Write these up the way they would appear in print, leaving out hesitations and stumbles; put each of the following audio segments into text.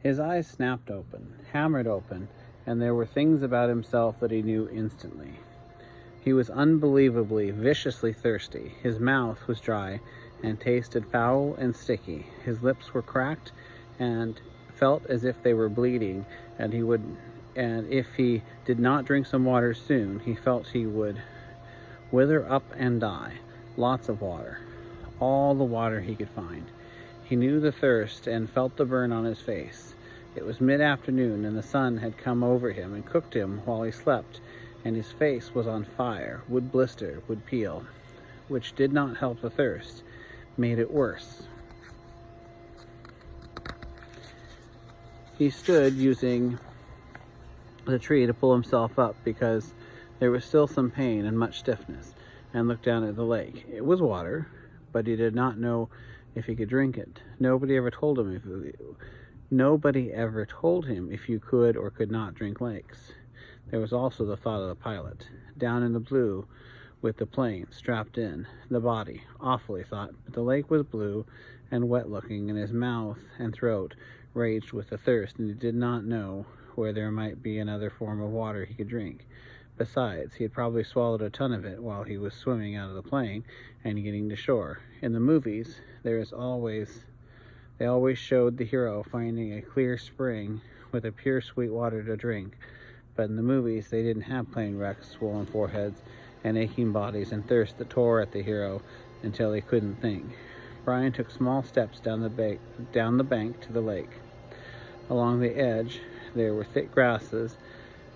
His eyes snapped open, hammered open, and there were things about himself that he knew instantly. He was unbelievably, viciously thirsty. His mouth was dry and tasted foul and sticky. His lips were cracked and felt as if they were bleeding, and if he did not drink some water soon, he felt he would wither up and die. Lots of water. All the water he could find. He knew the thirst and felt the burn on his face. It was mid-afternoon, and the sun had come over him and cooked him while he slept, and his face was on fire, would blister, would peel, which did not help the thirst, made it worse. He stood using the tree to pull himself up because there was still some pain and much stiffness, and looked down at the lake. It was water, but he did not know if he could drink it. Nobody ever told him if you could or could not drink lakes. There was also the thought of the pilot, down in the blue with the plane strapped in, the body, awful he thought, but the lake was blue and wet looking, and his mouth and throat raged with the thirst, and he did not know where there might be another form of water he could drink. Besides, he had probably swallowed a ton of it while he was swimming out of the plane and getting to shore. In the movies, they always showed the hero finding a clear spring with a pure sweet water to drink. But in the movies, they didn't have plane wrecks, swollen foreheads, and aching bodies, and thirst that tore at the hero until he couldn't think. Brian took small steps down the bank to the lake. Along the edge, there were thick grasses,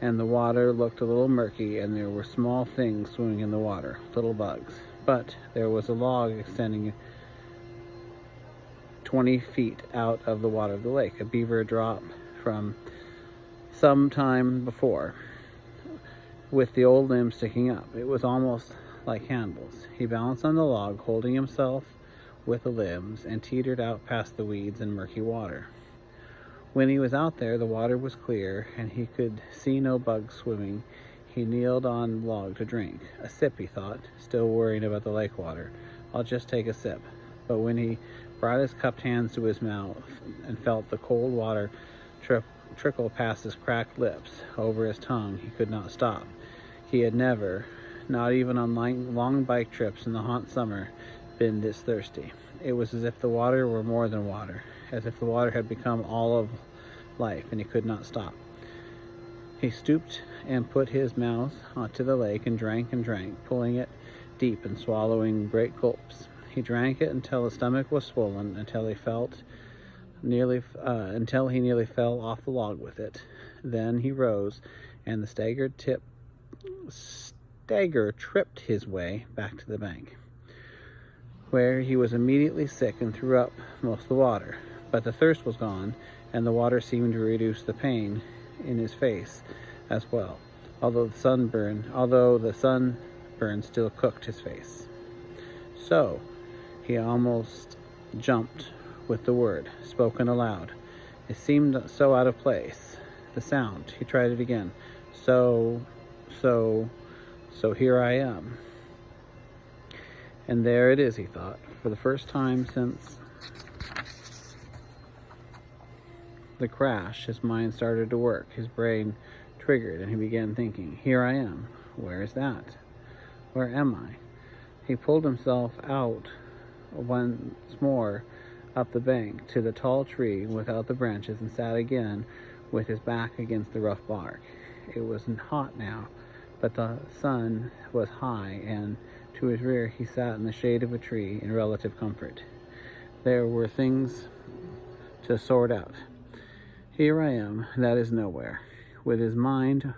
and the water looked a little murky, and there were small things swimming in the water, little bugs. But there was a log extending 20 feet out of the water of the lake, a beaver drop from some time before, with the old limb sticking up. It was almost like handles. He balanced on the log, holding himself with the limbs, and teetered out past the weeds and murky water. When he was out there, the water was clear, and he could see no bugs swimming. He kneeled on the log to drink. A sip, he thought, still worrying about the lake water. I'll just take a sip. But when he brought his cupped hands to his mouth and felt the cold water trickle past his cracked lips over his tongue, he could not stop. He had never, not even on long bike trips in the hot summer, been this thirsty. It was as if the water were more than water, as if the water had become all of life, and he could not stop. He stooped and put his mouth onto the lake and drank, pulling it deep and swallowing great gulps. He drank it until his stomach was swollen, until he nearly fell off the log with it. Then he rose, and the stagger tripped his way back to the bank, where he was immediately sick and threw up most of the water. But the thirst was gone, and the water seemed to reduce the pain in his face as well, although the sunburn still cooked his face. So, he almost jumped with the word, spoken aloud. It seemed so out of place. The sound, he tried it again. So here I am. And there it is, he thought. For the first time since the crash, his mind started to work. His brain triggered, and he began thinking, here I am. Where is that? Where am I? He pulled himself out once more up the bank to the tall tree without the branches, and sat again with his back against the rough bark. It was hot now, but the sun was high, and to his rear he sat in the shade of a tree in relative comfort. There were things to sort out. Here I am, that is nowhere. With his mind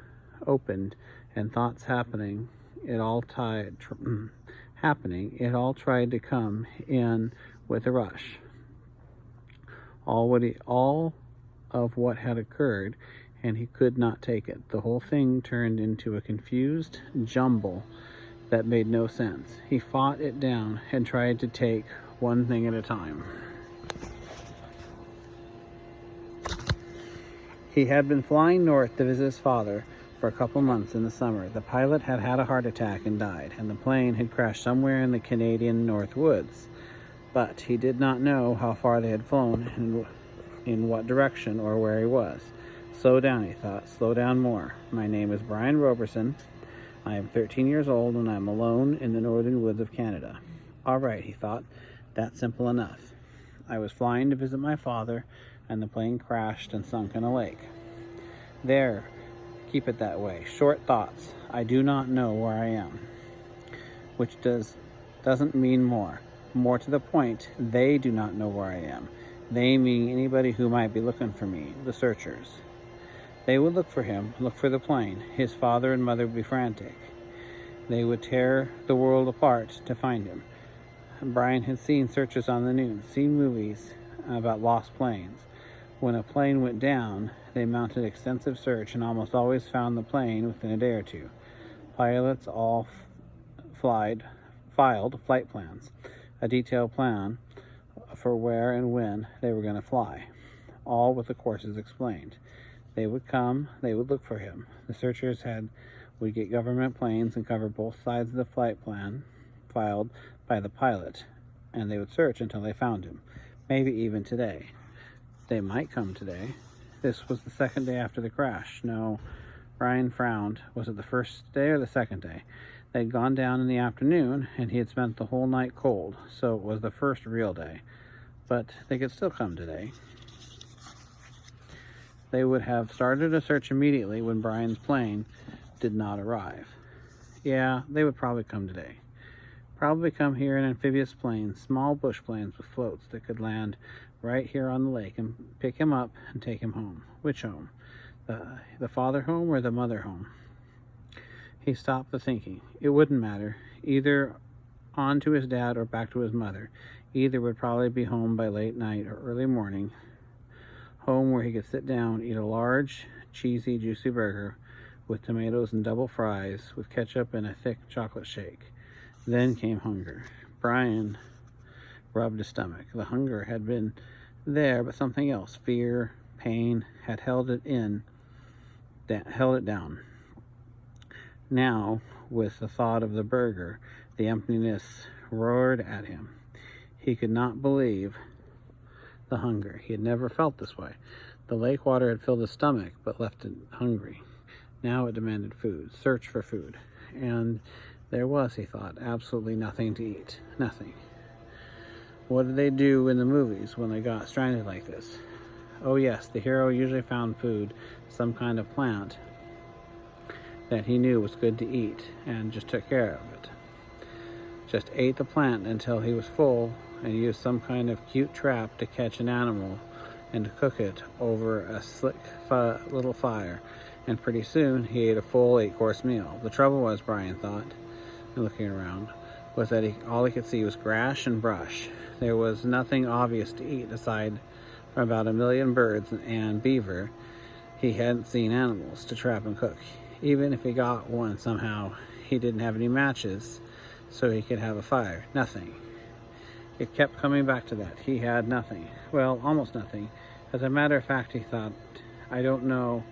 opened and thoughts happening, it all tried to come in with a rush. All of what had occurred, and he could not take it. The whole thing turned into a confused jumble that made no sense. He fought it down and tried to take one thing at a time. He had been flying north to visit his father for a couple months in the summer. The pilot had had a heart attack and died, and the plane had crashed somewhere in the Canadian North Woods. But he did not know how far they had flown in what direction or where he was. Slow down, he thought. Slow down more. My name is Brian Roberson. I am 13 years old and I'm alone in the northern woods of Canada. All right, he thought. That's simple enough. I was flying to visit my father and the plane crashed and sunk in a lake. There, keep it that way. Short thoughts. I do not know where I am. Which doesn't mean more. More to the point, they do not know where I am. They mean anybody who might be looking for me, the searchers. They would look for him, look for the plane. His father and mother would be frantic. They would tear the world apart to find him. Brian had seen searches on the news, seen movies about lost planes. When a plane went down, they mounted extensive search and almost always found the plane within a day or two. Pilots all filed flight plans, a detailed plan for where and when they were going to fly, all with the courses explained. They would come, they would look for him. The searchers would get government planes and cover both sides of the flight plan filed by the pilot, and they would search until they found him. Maybe even today. They might come today. This was the second day after the crash. No, Brian frowned. Was it the first day or the second day? They'd gone down in the afternoon, and he had spent the whole night cold, so it was the first real day. But they could still come today. They would have started a search immediately when Brian's plane did not arrive. Yeah, they would probably come today. Probably come here in amphibious planes, small bush planes with floats that could land right here on the lake and pick him up and take him home. Which home? The father home or the mother home? He stopped the thinking. It wouldn't matter. Either on to his dad or back to his mother. Either would probably be home by late night or early morning. Home where he could sit down, eat a large, cheesy, juicy burger with tomatoes and double fries with ketchup and a thick chocolate shake. Then came hunger. Brian rubbed his stomach. The hunger had been there, but something else, fear, pain, had held it down. Now, with the thought of the burger, the emptiness roared at him. He could not believe the hunger. He had never felt this way. The lake water had filled his stomach, but left it hungry. Now it demanded food, search for food. And there was, he thought, absolutely nothing to eat. Nothing. What did they do in the movies when they got stranded like this? Oh yes, the hero usually found food, some kind of plant that he knew was good to eat, and just took care of it. Just ate the plant until he was full, and used some kind of cute trap to catch an animal and to cook it over a slick little fire. And pretty soon he ate a full 8-course meal. The trouble was, Brian thought, looking around, was that all he could see was grass and brush. There was nothing obvious to eat aside from about 1 million birds and beaver. He hadn't seen animals to trap and cook. Even if he got one somehow, he didn't have any matches so he could have a fire. Nothing. It kept coming back to that. He had nothing. Well, almost nothing. As a matter of fact, he thought, I don't know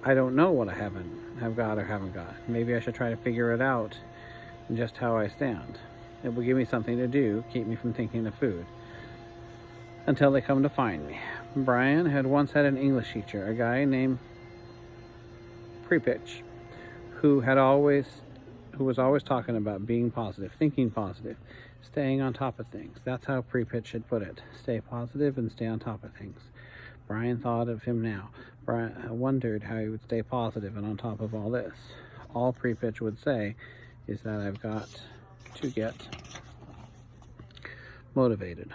what I have got or haven't got. Maybe I should try to figure it out just how I stand. It will give me something to do, keep me from thinking of food, until they come to find me. Brian had once had an English teacher, a guy named Prepitch, who was always talking about being positive, thinking positive, staying on top of things. That's how Prepitch had put it. Stay positive and stay on top of things. Brian thought of him now. Brian wondered how he would stay positive and on top of all this. All Prepitch would say is that I've got to get motivated.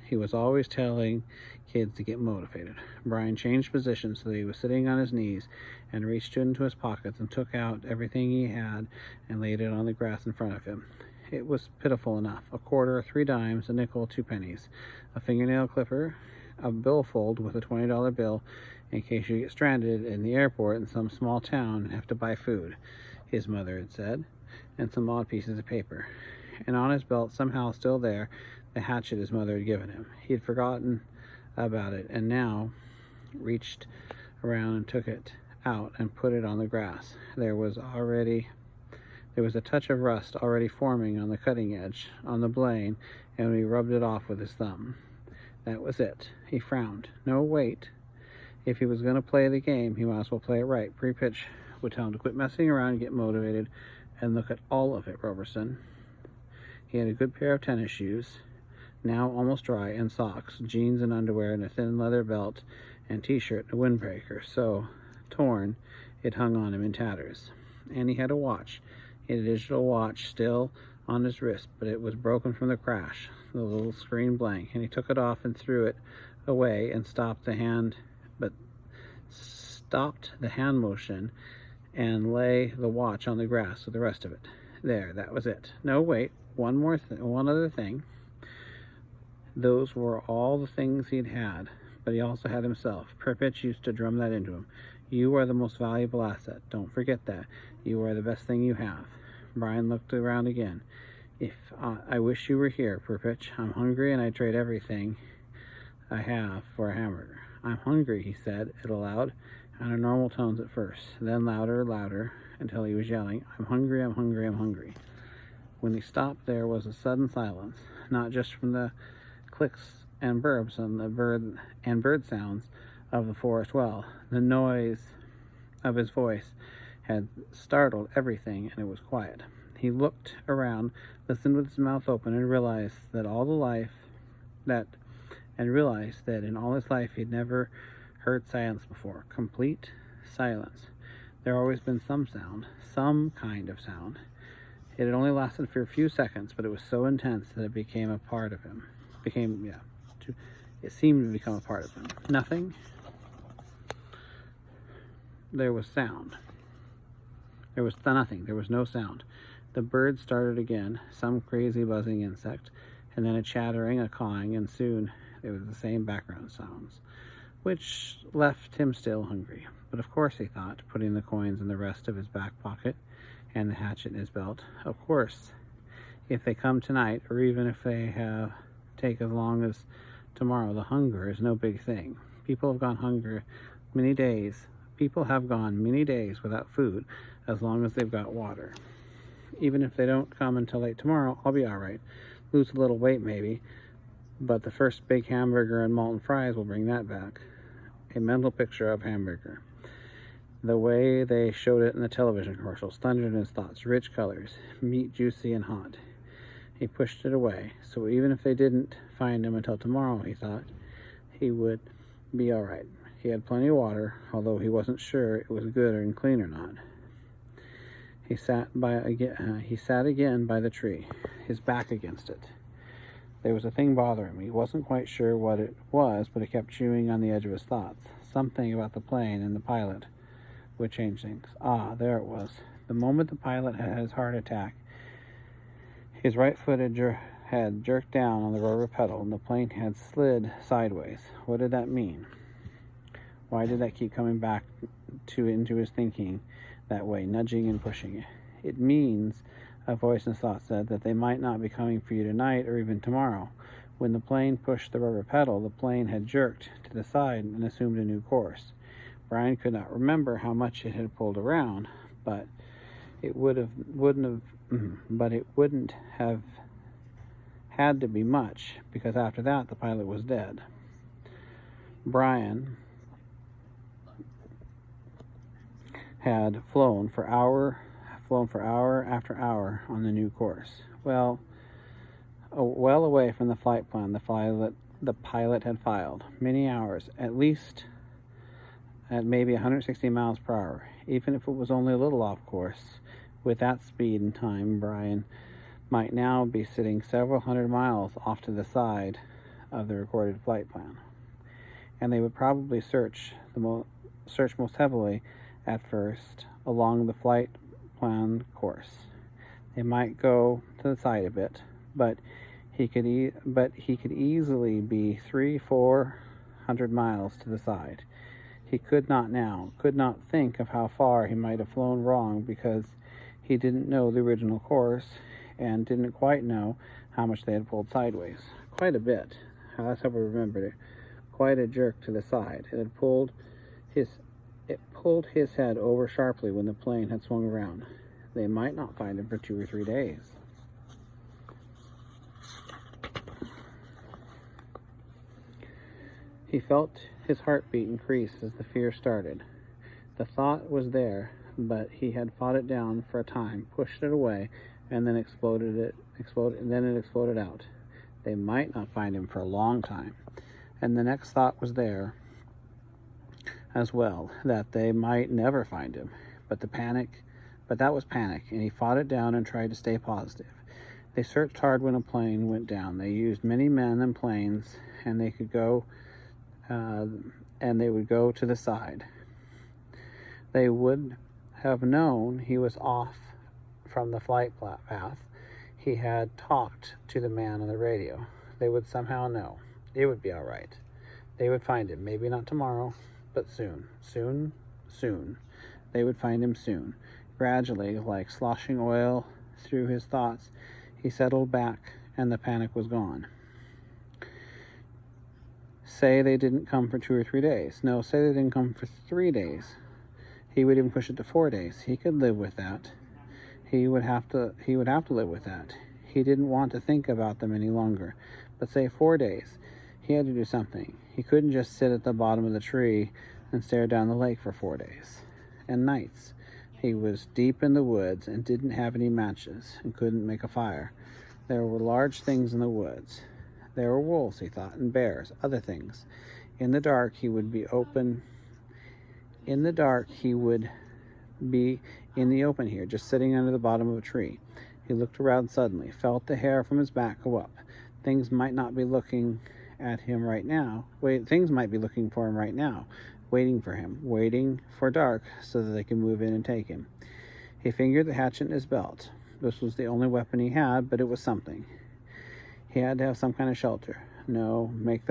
He was always telling kids to get motivated. Brian changed positions so that he was sitting on his knees and reached into his pockets and took out everything he had and laid it on the grass in front of him. It was pitiful enough. A quarter, 3 dimes, a nickel, 2 pennies, a fingernail clipper, a billfold with a $20 bill in case you get stranded in the airport in some small town and have to buy food, his mother had said, and some odd pieces of paper. And on his belt, somehow still there, the hatchet his mother had given him. He had forgotten about it and now reached around and took it out and put it on the grass. There was a touch of rust already forming on the cutting edge, on the blade, and he rubbed it off with his thumb. That was it. He frowned. No, wait. If he was going to play the game, he might as well play it right. Pre-pitch would tell him to quit messing around and get motivated and look at all of it, Roberson. He had a good pair of tennis shoes, now almost dry, and socks, jeans and underwear, and a thin leather belt and t-shirt and a windbreaker, so torn it hung on him in tatters. And he had a watch. He had a digital watch still on his wrist, but it was broken from the crash, the little screen blank, and he took it off and threw it away and stopped the hand motion and lay the watch on the grass with the rest of it. There, that was it. No, wait, one other thing. Those were all the things he'd had, but he also had himself. Pripyat used to drum that into him. You are the most valuable asset. Don't forget that. You are the best thing you have. Brian looked around again. I wish you were here, Pripyat. I'm hungry and I'd trade everything I have for a hamburger. I'm hungry, he said it aloud, in normal tones at first, then louder, until he was yelling, I'm hungry, I'm hungry, I'm hungry. When he stopped, there was a sudden silence, not just from the clicks and burps and the bird sounds of the forest well. The noise of his voice had startled everything, and it was quiet. He looked around, listened with his mouth open, and realized that in all his life he'd never heard silence before. Complete silence. There had always been some sound, some kind of sound. It had only lasted for a few seconds, but it was so intense that it became a part of him. It seemed to become a part of him. Nothing. There was sound. There was nothing. There was no sound. The birds started again, some crazy buzzing insect, and then a chattering, a cawing, and soon it was the same background sounds, which left him still hungry. But of course, he thought, putting the coins in the rest of his back pocket and the hatchet in his belt, of course, if they come tonight, or even if they take as long as tomorrow, the hunger is no big thing. People have gone many days without food as long as they've got water. Even if they don't come until late tomorrow, I'll be all right. Lose a little weight maybe, but the first big hamburger and molten fries will bring that back. A mental picture of hamburger. The way they showed it in the television commercials thundered in his thoughts. Rich colors, meat juicy and hot. He pushed it away, so even if they didn't find him until tomorrow, he thought, he would be all right. He had plenty of water, although he wasn't sure it was good and clean or not. He sat again by the tree, his back against it. There was a thing bothering him. He wasn't quite sure what it was, but it kept chewing on the edge of his thoughts. Something about the plane and the pilot would change things. Ah, there it was. The moment the pilot had his heart attack, his right foot had jerked down on the rubber pedal, and the plane had slid sideways. What did that mean? Why did that keep coming back into his thinking that way, nudging and pushing? It means, a voice in his thoughts said, that they might not be coming for you tonight or even tomorrow. When the plane pushed the rubber pedal, the plane had jerked to the side and assumed a new course. Brian could not remember how much it had pulled around, but it wouldn't have had to be much, because after that the pilot was dead. Brian had flown for hour after hour on the new course. Well away from the flight plan the pilot had filed. Many hours, at least at maybe 160 miles per hour. Even if it was only a little off course, with that speed and time, Brian might now be sitting several hundred miles off to the side of the recorded flight plan. And they would probably search most heavily at first along the flight plan course. They might go to the side a bit, but he could easily be 300-400 miles to the side. He could not think of how far he might have flown wrong, because he didn't know the original course and didn't quite know how much they had pulled sideways. Quite a bit. That's how we remembered it. Quite a jerk to the side. It pulled his head over sharply when the plane had swung around. They might not find him for 2 or 3 days. He felt his heartbeat increase as the fear started. The thought was there, but he had fought it down for a time, pushed it away, and then it exploded out. They might not find him for a long time. And the next thought was there as well, that they might never find him. But that was panic, and he fought it down and tried to stay positive. They searched hard when a plane went down. They used many men and planes, and they would go to the side. They would have known he was off from the flight path. He had talked to the man on the radio. They would somehow know. It would be all right. They would find him. Maybe not tomorrow, but soon. Soon. They would find him soon. Gradually, like sloshing oil through his thoughts, he settled back, and the panic was gone. Say they didn't come for 2 or 3 days. No, say they didn't come for 3 days. He would even push it to 4 days. He could live with that. He would have to live with that. He didn't want to think about them any longer. But say 4 days. He had to do something. He couldn't just sit at the bottom of the tree and stare down the lake for 4 days. And nights. He was deep in the woods and didn't have any matches and couldn't make a fire. There were large things in the woods. There were wolves, he thought, and bears, other things. In the dark, he would be in the open here, just sitting under the bottom of a tree. He looked around suddenly, felt the hair from his back go up. Things might not be looking at him right now. Things might be looking for him right now, waiting for him, waiting for dark so that they can move in and take him. He fingered the hatchet in his belt. This was the only weapon he had, but it was something. He had to have some kind of shelter. Make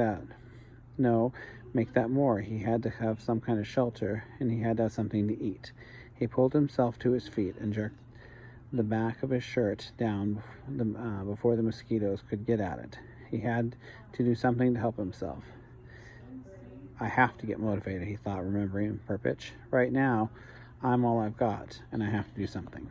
that more. He had to have some kind of shelter, and he had to have something to eat. He pulled himself to his feet and jerked the back of his shirt down before the mosquitoes could get at it. He had to do something to help himself. I have to get motivated, he thought, remembering Perpich. Right now, I'm all I've got, and I have to do something.